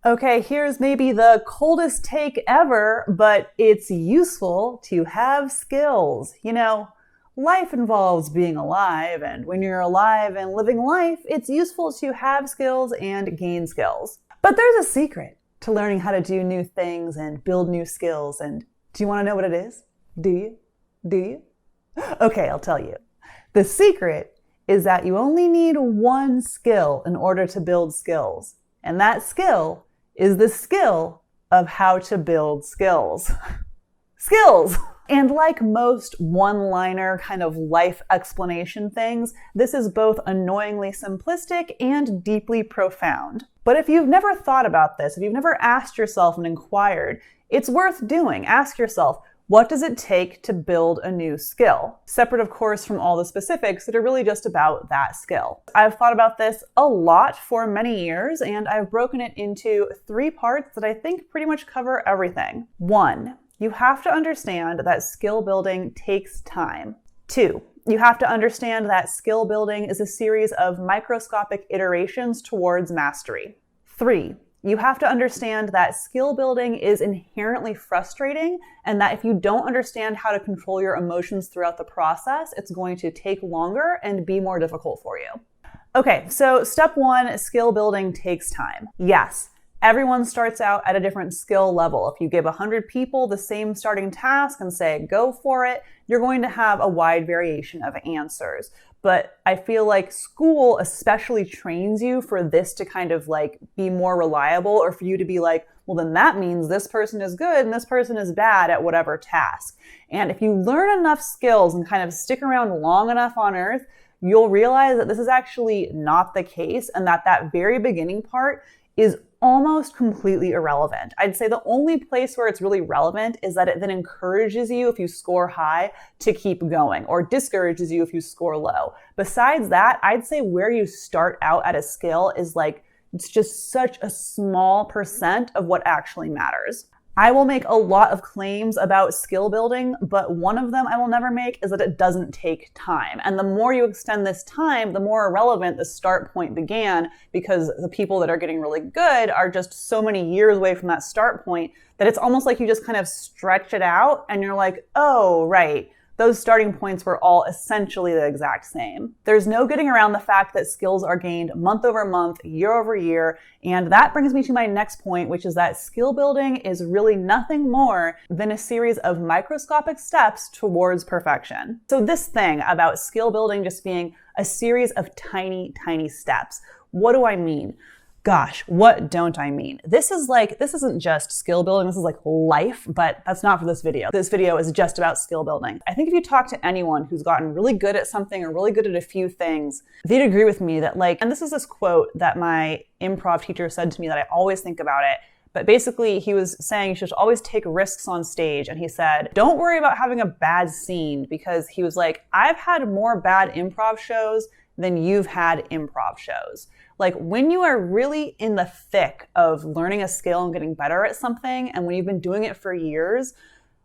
Okay, here's maybe the coldest take ever, but it's useful to have skills. Life involves being alive, and when you're alive and living life, it's useful to have skills and gain skills. But there's a secret to learning how to do new things and build new skills, and do you want to know what it is? Do you? Do you? Okay, I'll tell you. The secret is that you only need one skill in order to build skills, and that skill is the skill of how to build skills. Skills! And like most one-liner kind of life explanation things, this is both annoyingly simplistic and deeply profound. But if you've never thought about this, if you've never asked yourself and inquired, it's worth doing. Ask yourself, what does it take to build a new skill? Separate, of course, from all the specifics that are really just about that skill. I've thought about this a lot for many years, and I've broken it into 3 parts that I think pretty much cover everything. 1, you have to understand that skill building takes time. 2, you have to understand that skill building is a series of microscopic iterations towards mastery. 3, you have to understand that skill building is inherently frustrating and that if you don't understand how to control your emotions throughout the process, it's going to take longer and be more difficult for you. Okay, so step 1, skill building takes time. Yes, everyone starts out at a different skill level. If you give 100 people the same starting task and say, go for it, you're going to have a wide variation of answers. But I feel like school especially trains you for this to kind of be more reliable, or for you to be like, well, then that means this person is good and this person is bad at whatever task. And if you learn enough skills and kind of stick around long enough on Earth, you'll realize that this is actually not the case, and that very beginning part is almost completely irrelevant. I'd say the only place where it's really relevant is that it then encourages you, if you score high, to keep going, or discourages you if you score low. Besides that, I'd say where you start out at a skill is it's just such a small percent of what actually matters. I will make a lot of claims about skill building, but one of them I will never make is that it doesn't take time. And the more you extend this time, the more irrelevant the start point began, because the people that are getting really good are just so many years away from that start point that it's almost like you just kind of stretch it out and you're like, oh, right. Those starting points were all essentially the exact same. There's no getting around the fact that skills are gained month over month, year over year, and that brings me to my next point, which is that skill building is really nothing more than a series of microscopic steps towards perfection. So this thing about skill building just being a series of tiny, tiny steps, what do I mean? Gosh, what don't I mean? This isn't just skill building, this is like life, but that's not for this video. This video is just about skill building. I think if you talk to anyone who's gotten really good at something or really good at a few things, they'd agree with me that and this is this quote that my improv teacher said to me that I always think about it. But basically, he was saying you should always take risks on stage. And he said, don't worry about having a bad scene, because he was like, I've had more bad improv shows than you've had improv shows. When you are really in the thick of learning a skill and getting better at something, and when you've been doing it for years,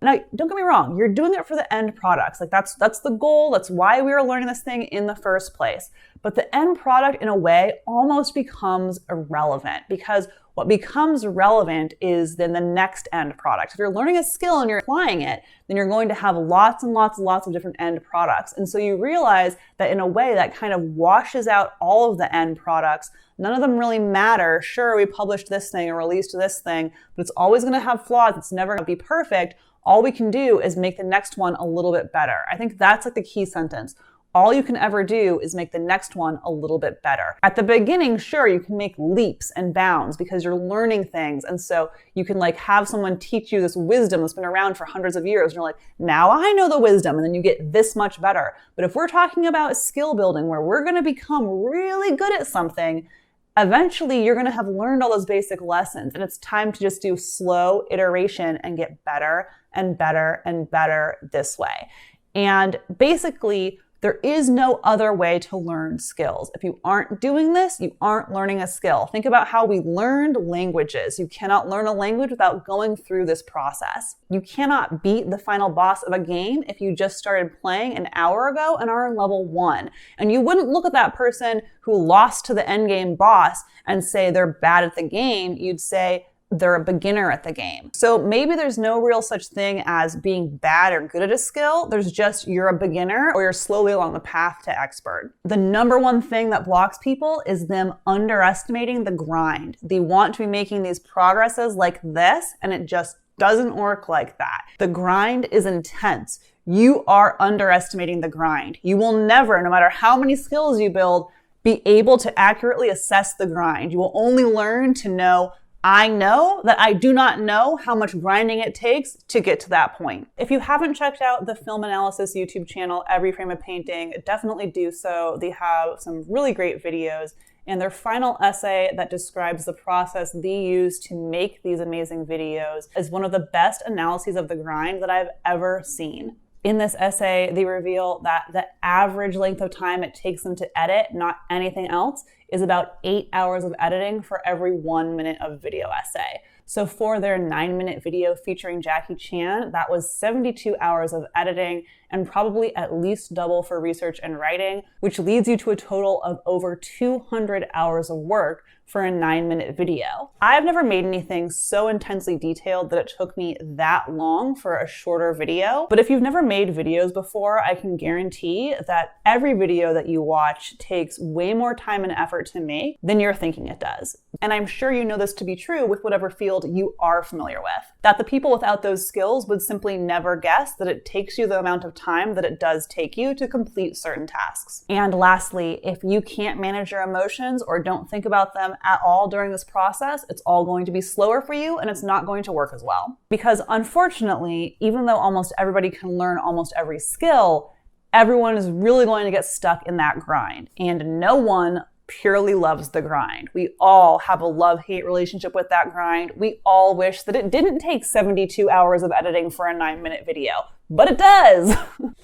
now, don't get me wrong, you're doing it for the end products. That's the goal. That's why we were learning this thing in the first place. But the end product, in a way, almost becomes irrelevant, because what becomes relevant is then the next end product. If you're learning a skill and you're applying it, then you're going to have lots and lots and lots of different end products. And so you realize that in a way that kind of washes out all of the end products. None of them really matter. Sure, we published this thing or released this thing, but it's always going to have flaws. It's never going to be perfect. All we can do is make the next one a little bit better. I think that's the key sentence. All you can ever do is make the next one a little bit better. At the beginning, sure, you can make leaps and bounds because you're learning things. And so you can have someone teach you this wisdom that's been around for hundreds of years. And you're like, now I know the wisdom. And then you get this much better. But if we're talking about skill building where we're going to become really good at something, eventually you're going to have learned all those basic lessons. And it's time to just do slow iteration and get better and better and better this way. And basically, There is no other way to learn skills. If you aren't doing this, you aren't learning a skill. Think about how we learned languages. You cannot learn a language without going through this process. You cannot beat the final boss of a game if you just started playing an hour ago and are in level 1. And you wouldn't look at that person who lost to the endgame boss and say they're bad at the game. You'd say, they're a beginner at the game. So maybe there's no real such thing as being bad or good at a skill. There's just you're a beginner or you're slowly along the path to expert. The number one thing that blocks people is them underestimating the grind. They want to be making these progresses like this, and it just doesn't work like that. The grind is intense. You are underestimating the grind. You will never, no matter how many skills you build, be able to accurately assess the grind. You will only learn to know I know that I do not know how much grinding it takes to get to that point. If you haven't checked out the film analysis YouTube channel, Every Frame of Painting, definitely do so. They have some really great videos, and their final essay that describes the process they use to make these amazing videos is one of the best analyses of the grind that I've ever seen. In this essay, they reveal that the average length of time it takes them to edit, not anything else, is about 8 hours of editing for every 1 minute of video essay. So for their 9-minute video featuring Jackie Chan, that was 72 hours of editing and probably at least double for research and writing, which leads you to a total of over 200 hours of work for a 9-minute video. I've never made anything so intensely detailed that it took me that long for a shorter video. But if you've never made videos before, I can guarantee that every video that you watch takes way more time and effort to make than you're thinking it does. And I'm sure you know this to be true with whatever field you are familiar with. That the people without those skills would simply never guess that it takes you the amount of time that it does take you to complete certain tasks. And lastly, if you can't manage your emotions or don't think about them at all during this process, it's all going to be slower for you and it's not going to work as well. Because unfortunately, even though almost everybody can learn almost every skill, everyone is really going to get stuck in that grind. And no one purely loves the grind. We all have a love-hate relationship with that grind. We all wish that it didn't take 72 hours of editing for a 9-minute video, but it does.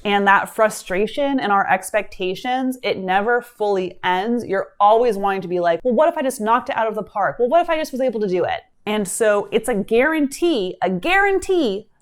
And that frustration and our expectations, it never fully ends. You're always wanting to be like, well, what if I just knocked it out of the park? Well, what if I just was able to do it? And so it's a guarantee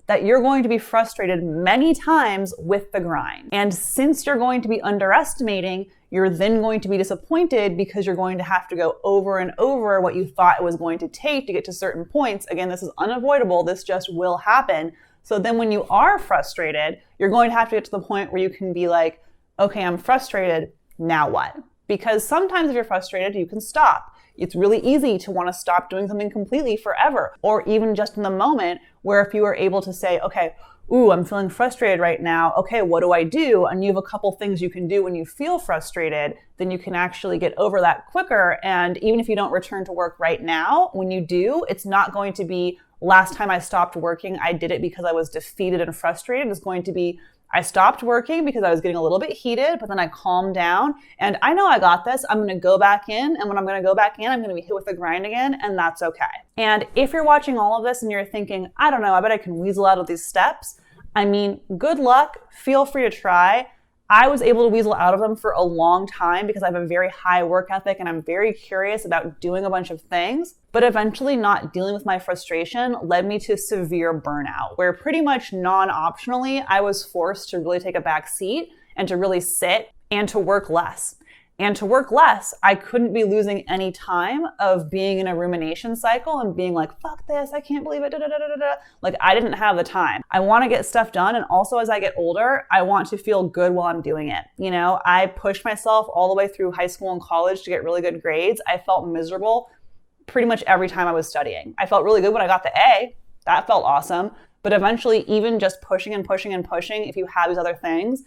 that you're going to be frustrated many times with the grind. And since you're going to be underestimating, you're then going to be disappointed because you're going to have to go over and over what you thought it was going to take to get to certain points. Again, this is unavoidable. This just will happen. So then when you are frustrated, you're going to have to get to the point where you can be like, okay, I'm frustrated. Now what? Because sometimes if you're frustrated, you can stop. It's really easy to want to stop doing something completely forever, or even just in the moment where if you are able to say, okay, ooh, I'm feeling frustrated right now. Okay, what do I do? And you have a couple things you can do when you feel frustrated, then you can actually get over that quicker. And even if you don't return to work right now, when you do, it's not going to be last time I stopped working, I did it because I was defeated and frustrated. It's going to be I stopped working because I was getting a little bit heated, but then I calmed down and I know I got this. I'm going to go back in. And when I'm going to go back in, I'm going to be hit with the grind again. And that's okay. And if you're watching all of this and you're thinking, I don't know, I bet I can weasel out of these steps. I mean, good luck. Feel free to try. I was able to weasel out of them for a long time because I have a very high work ethic and I'm very curious about doing a bunch of things. But eventually not dealing with my frustration led me to severe burnout, where pretty much non-optionally, I was forced to really take a back seat and to really sit and to work less. And to work less, I couldn't be losing any time of being in a rumination cycle and being like, fuck this, I can't believe it, da, da, da, da, da. Like I didn't have the time. I want to get stuff done. And also as I get older, I want to feel good while I'm doing it. You know, I pushed myself all the way through high school and college to get really good grades. I felt miserable pretty much every time I was studying. I felt really good when I got the A. That felt awesome. But eventually, even just pushing and pushing and pushing, if you have these other things,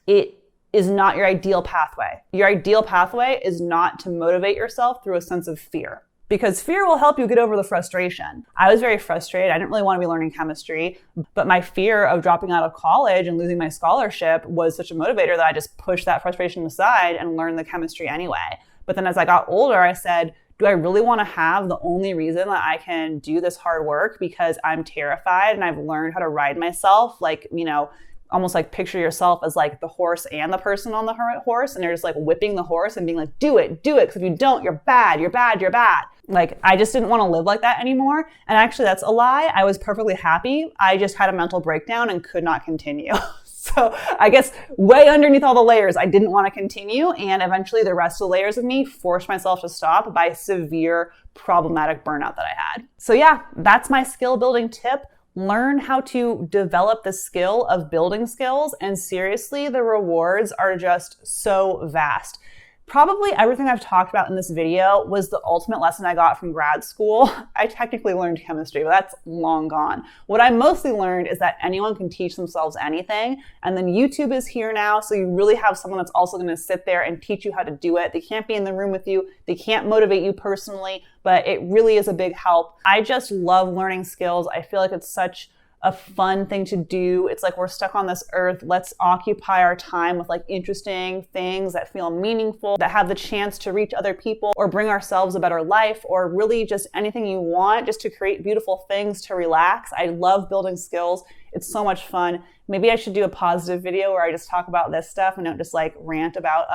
it is not your ideal pathway. Your ideal pathway is not to motivate yourself through a sense of fear, because fear will help you get over the frustration. I was very frustrated. I didn't really want to be learning chemistry, but my fear of dropping out of college and losing my scholarship was such a motivator that I just pushed that frustration aside and learned the chemistry anyway. But then as I got older, I said, do I really want to have the only reason that I can do this hard work because I'm terrified and I've learned how to ride myself, like, you know, almost like picture yourself as like the horse and the person on the horse, and you're just like whipping the horse and being like, do it, because if you don't, you're bad, you're bad, you're bad. Like, I just didn't want to live like that anymore. And actually, that's a lie. I was perfectly happy. I just had a mental breakdown and could not continue. So I guess way underneath all the layers, I didn't want to continue. And eventually the rest of the layers of me forced myself to stop by severe problematic burnout that I had. So yeah, that's my skill building tip. Learn how to develop the skill of building skills. And seriously, the rewards are just so vast. Probably everything I've talked about in this video was the ultimate lesson I got from grad school. I technically learned chemistry, but that's long gone. What I mostly learned is that anyone can teach themselves anything. And then YouTube is here now, so you really have someone that's also going to sit there and teach you how to do it. They can't be in the room with you. They can't motivate you personally, but it really is a big help. I just love learning skills. I feel like it's such a fun thing to do. It's like we're stuck on this earth. Let's occupy our time with like interesting things that feel meaningful, that have the chance to reach other people or bring ourselves a better life, or really just anything you want, just to create beautiful things to relax. I love building skills. It's so much fun. Maybe I should do a positive video where I just talk about this stuff and don't just like rant about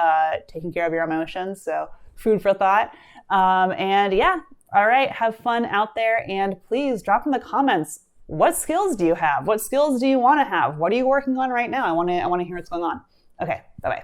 taking care of your emotions. So food for thought. And yeah, all right, have fun out there, and please drop in the comments. What skills do you have? What skills do you want to have? What are you working on right now? I want to hear what's going on. Okay, bye-bye.